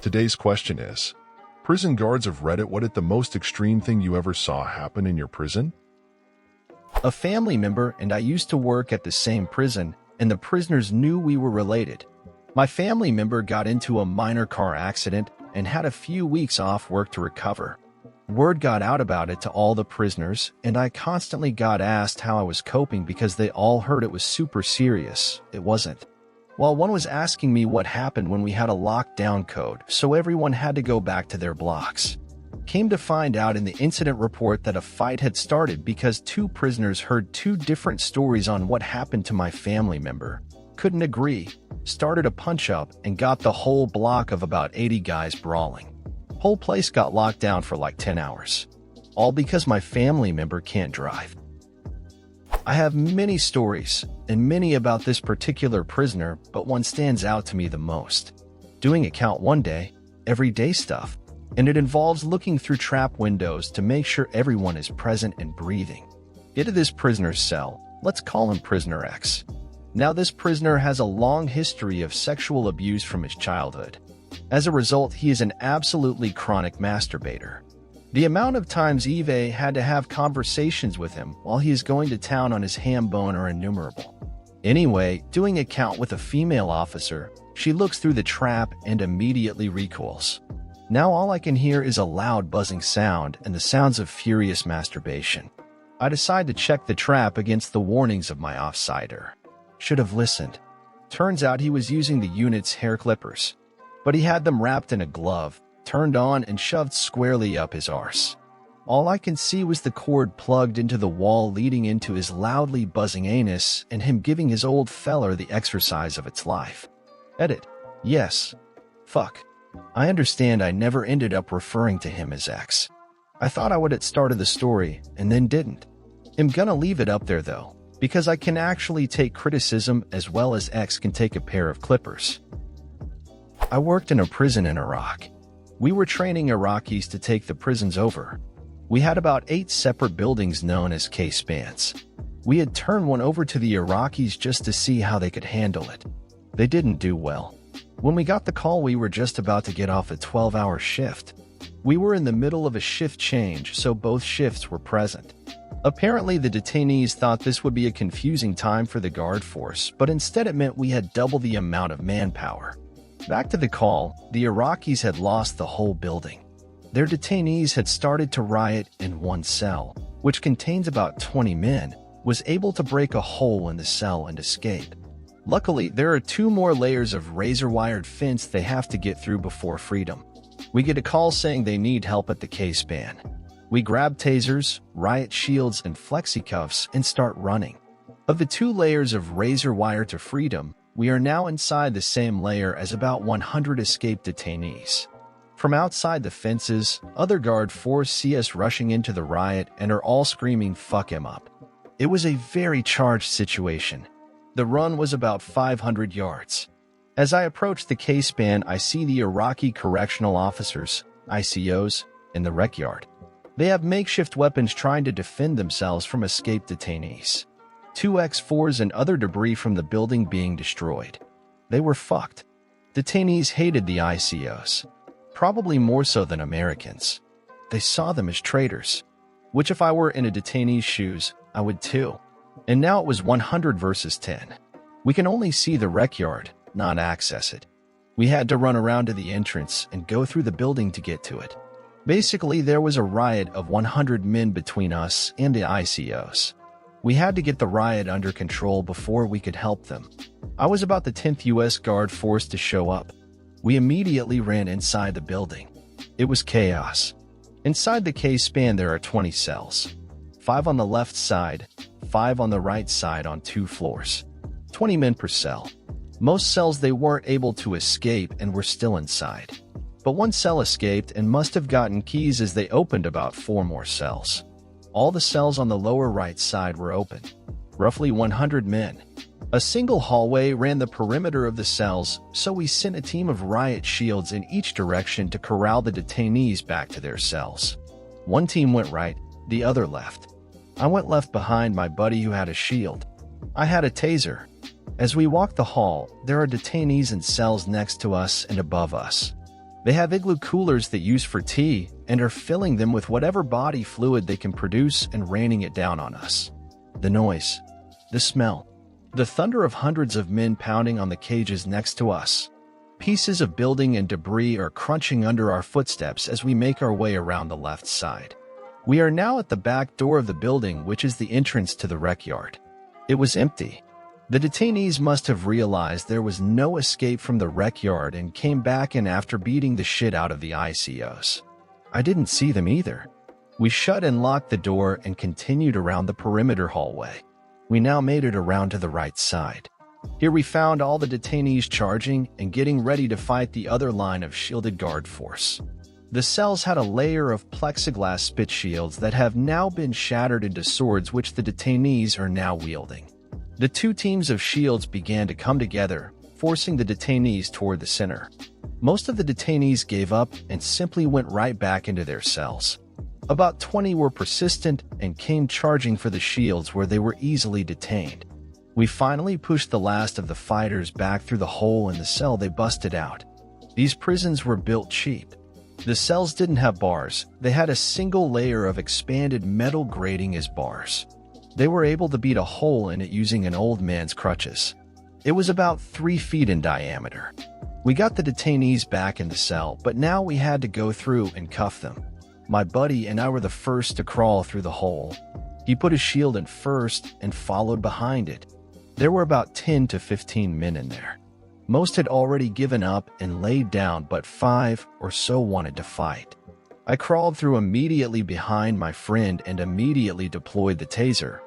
Today's question is, prison guards of Reddit, what is the most extreme thing you ever saw happen in your prison? A family member and I used to work at the same prison, and the prisoners knew we were related. My family member got into a minor car accident and had a few weeks off work to recover. Word got out about it to all the prisoners, and I constantly got asked how I was coping because they all heard it was super serious. It wasn't. While one was asking me what happened when we had a lockdown code, so everyone had to go back to their blocks. Came to find out in the incident report that a fight had started because two prisoners heard two different stories on what happened to my family member. Couldn't agree, started a punch-up, and got the whole block of about 80 guys brawling. Whole place got locked down for like 10 hours. All because my family member can't drive. I have many stories, and many about this particular prisoner, but one stands out to me the most. Doing a count one day, everyday stuff, and it involves looking through trap windows to make sure everyone is present and breathing. Get to this prisoner's cell, let's call him Prisoner X. Now this prisoner has a long history of sexual abuse from his childhood. As a result, he is an absolutely chronic masturbator. The amount of times Eve had to have conversations with him while he is going to town on his ham bone are innumerable. Anyway, doing a count with a female officer, she looks through the trap and immediately recoils. Now all I can hear is a loud buzzing sound and the sounds of furious masturbation. I decide to check the trap against the warnings of my offsider. Should have listened. Turns out he was using the unit's hair clippers, but he had them wrapped in a glove, turned on and shoved squarely up his arse. All I can see was the cord plugged into the wall leading into his loudly buzzing anus and him giving his old feller the exercise of its life. Edit. Yes. Fuck. I understand I never ended up referring to him as X. I thought I would at started the story and then didn't. I'm gonna leave it up there though, because I can actually take criticism as well as X can take a pair of clippers. I worked in a prison in Iraq. We were training Iraqis to take the prisons over. We had about 8 separate buildings known as K-spans. We had turned one over to the Iraqis just to see how they could handle it. They didn't do well. When we got the call, we were just about to get off a 12-hour shift. We were in the middle of a shift change, so both shifts were present. Apparently, the detainees thought this would be a confusing time for the guard force, but instead it meant we had double the amount of manpower. Back to the call, the Iraqis had lost the whole building. Their detainees had started to riot, and one cell, which contains about 20 men, was able to break a hole in the cell and escape. Luckily, there are 2 more layers of razor-wired fence they have to get through before freedom. We get a call saying they need help at the K-span. We grab tasers, riot shields, and flexi-cuffs and start running. Of the 2 layers of razor wire to freedom, we are now inside the same layer as about 100 escaped detainees. From outside the fences, other guard force see us rushing into the riot and are all screaming "fuck him up." It was a very charged situation. The run was about 500 yards. As I approach the K-span, I see the Iraqi correctional officers, ICOs, in the rec yard. They have makeshift weapons trying to defend themselves from escaped detainees. 2 X4s and other debris from the building being destroyed. They were fucked. Detainees hated the ICOs. Probably more so than Americans. They saw them as traitors. Which if I were in a detainee's shoes, I would too. And now it was 100 versus 10. We can only see the rec yard, not access it. We had to run around to the entrance and go through the building to get to it. Basically, there was a riot of 100 men between us and the ICOs. We had to get the riot under control before we could help them. I was about the 10th U.S. Guard force to show up. We immediately ran inside the building. It was chaos. Inside the K-span there are 20 cells. 5 on the left side, 5 on the right side on 2 floors. 20 men per cell. Most cells they weren't able to escape and were still inside. But one cell escaped and must have gotten keys as they opened about 4 more cells. All the cells on the lower right side were open. Roughly 100 men. A single hallway ran the perimeter of the cells, so we sent a team of riot shields in each direction to corral the detainees back to their cells. One team went right, the other left. I went left behind my buddy who had a shield. I had a taser. As we walked the hall, there are detainees in cells next to us and above us. They have igloo coolers that use for tea and are filling them with whatever body fluid they can produce and raining it down on us. The noise, the smell, the thunder of hundreds of men pounding on the cages next to us. Pieces of building and debris are crunching under our footsteps as we make our way around the left side. We are now at the back door of the building, which is the entrance to the rec yard. It was empty. The detainees must have realized there was no escape from the rec yard and came back in after beating the shit out of the ICOs. I didn't see them either. We shut and locked the door and continued around the perimeter hallway. We now made it around to the right side. Here we found all the detainees charging and getting ready to fight the other line of shielded guard force. The cells had a layer of plexiglass spit shields that have now been shattered into swords, which the detainees are now wielding. The two teams of shields began to come together, forcing the detainees toward the center. Most of the detainees gave up and simply went right back into their cells. About 20 were persistent and came charging for the shields, where they were easily detained. We finally pushed the last of the fighters back through the hole in the cell they busted out. These prisons were built cheap. The cells didn't have bars. They had a single layer of expanded metal grating as bars. They were able to beat a hole in it using an old man's crutches. It was about 3 feet in diameter. We got the detainees back in the cell, but now we had to go through and cuff them. My buddy and I were the first to crawl through the hole. He put his shield in first and followed behind it. There were about 10 to 15 men in there. Most had already given up and laid down, but 5 or so wanted to fight. I crawled through immediately behind my friend and immediately deployed the taser.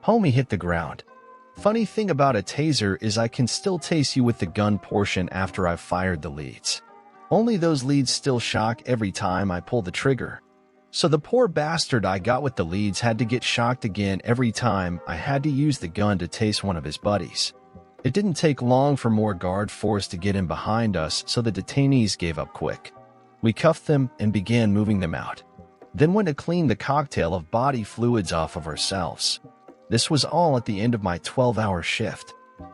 Homie hit the ground. Funny thing about a taser is I can still tase you with the gun portion after I've fired the leads. Only those leads still shock every time I pull the trigger. So the poor bastard I got with the leads had to get shocked again every time I had to use the gun to tase one of his buddies. It didn't take long for more guard force to get in behind us, so the detainees gave up quick. We cuffed them and began moving them out. Then went to clean the cocktail of body fluids off of ourselves. This was all at the end of my 12-hour shift.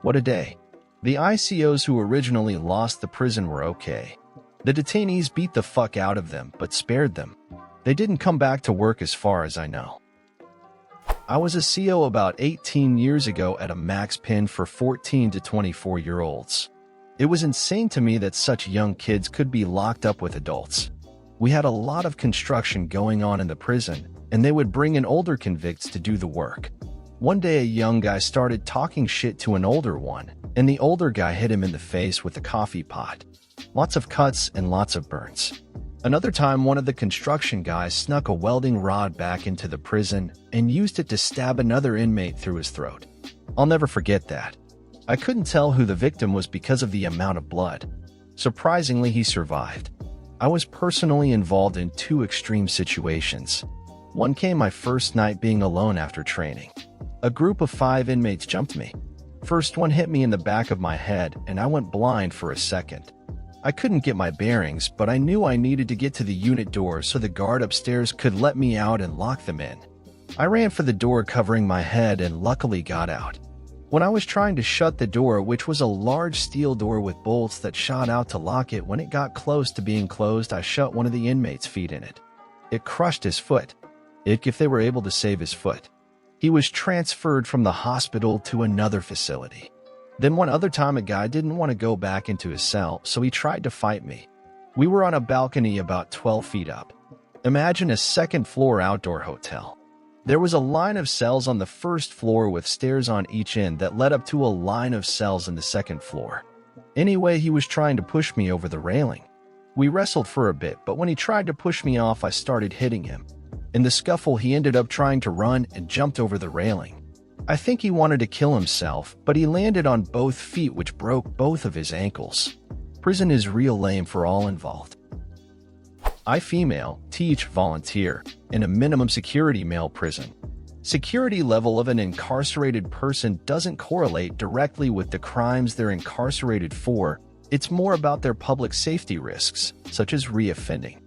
What a day. The ICOs who originally lost the prison were okay. The detainees beat the fuck out of them, but spared them. They didn't come back to work as far as I know. I was a CO about 18 years ago at a max pen for 14 to 24-year-olds. It was insane to me that such young kids could be locked up with adults. We had a lot of construction going on in the prison, and they would bring in older convicts to do the work. One day a young guy started talking shit to an older one, and the older guy hit him in the face with a coffee pot. Lots of cuts and lots of burns. Another time, one of the construction guys snuck a welding rod back into the prison and used it to stab another inmate through his throat. I'll never forget that. I couldn't tell who the victim was because of the amount of blood. Surprisingly, he survived. I was personally involved in 2 extreme situations. One came my first night being alone after training. A group of 5 inmates jumped me. First one hit me in the back of my head, and I went blind for a second. I couldn't get my bearings, but I knew I needed to get to the unit door so the guard upstairs could let me out and lock them in. I ran for the door covering my head and luckily got out. When I was trying to shut the door, which was a large steel door with bolts that shot out to lock it, when it got close to being closed, I shut one of the inmates' feet in it. It crushed his foot. If they were able to save his foot. He was transferred from the hospital to another facility. Then one other time a guy didn't want to go back into his cell, so he tried to fight me. We were on a balcony about 12 feet up. Imagine a second-floor outdoor hotel. There was a line of cells on the first floor with stairs on each end that led up to a line of cells in the second floor. Anyway, he was trying to push me over the railing. We wrestled for a bit, but when he tried to push me off, I started hitting him. In the scuffle, he ended up trying to run and jumped over the railing. I think he wanted to kill himself, but he landed on both feet, which broke both of his ankles. Prison is real lame for all involved. I female, teach, volunteer in a minimum security male prison. Security level of an incarcerated person doesn't correlate directly with the crimes they're incarcerated for. It's more about their public safety risks, such as reoffending.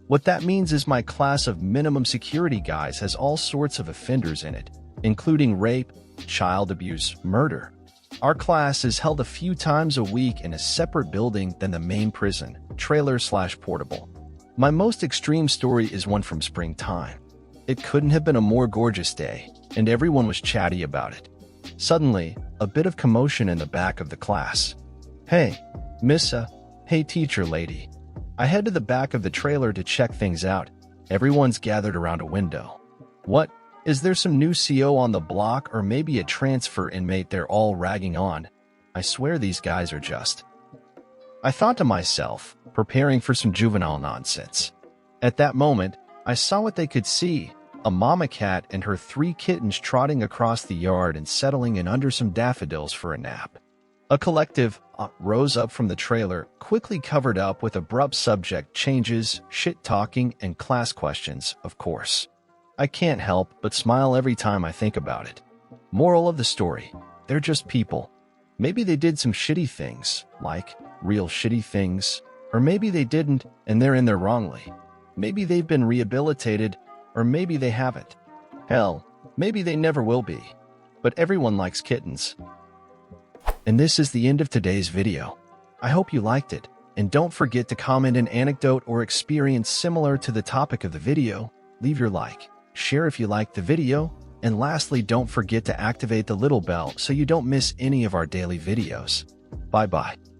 What that means is my class of minimum security guys has all sorts of offenders in it, including rape, child abuse, murder. Our class is held a few times a week in a separate building than the main prison, trailer/portable. My most extreme story is one from springtime. It couldn't have been a more gorgeous day, and everyone was chatty about it. Suddenly, a bit of commotion in the back of the class. "Hey, Missa. Hey, teacher lady." I head to the back of the trailer to check things out. Everyone's gathered around a window. "What? Is there some new CO on the block or maybe a transfer inmate they're all ragging on? I swear these guys are just..." I thought to myself, preparing for some juvenile nonsense. At that moment, I saw what they could see: a mama cat and her 3 kittens trotting across the yard and settling in under some daffodils for a nap. A collective rose up from the trailer, quickly covered up with abrupt subject changes, shit-talking, and class questions, of course. I can't help but smile every time I think about it. Moral of the story: they're just people. Maybe they did some shitty things, like real shitty things, or maybe they didn't and they're in there wrongly. Maybe they've been rehabilitated, or maybe they haven't. Hell, maybe they never will be. But everyone likes kittens. And this is the end of today's video. I hope you liked it, and don't forget to comment an anecdote or experience similar to the topic of the video. Leave your like, share if you liked the video, and lastly, don't forget to activate the little bell so you don't miss any of our daily videos. Bye-bye.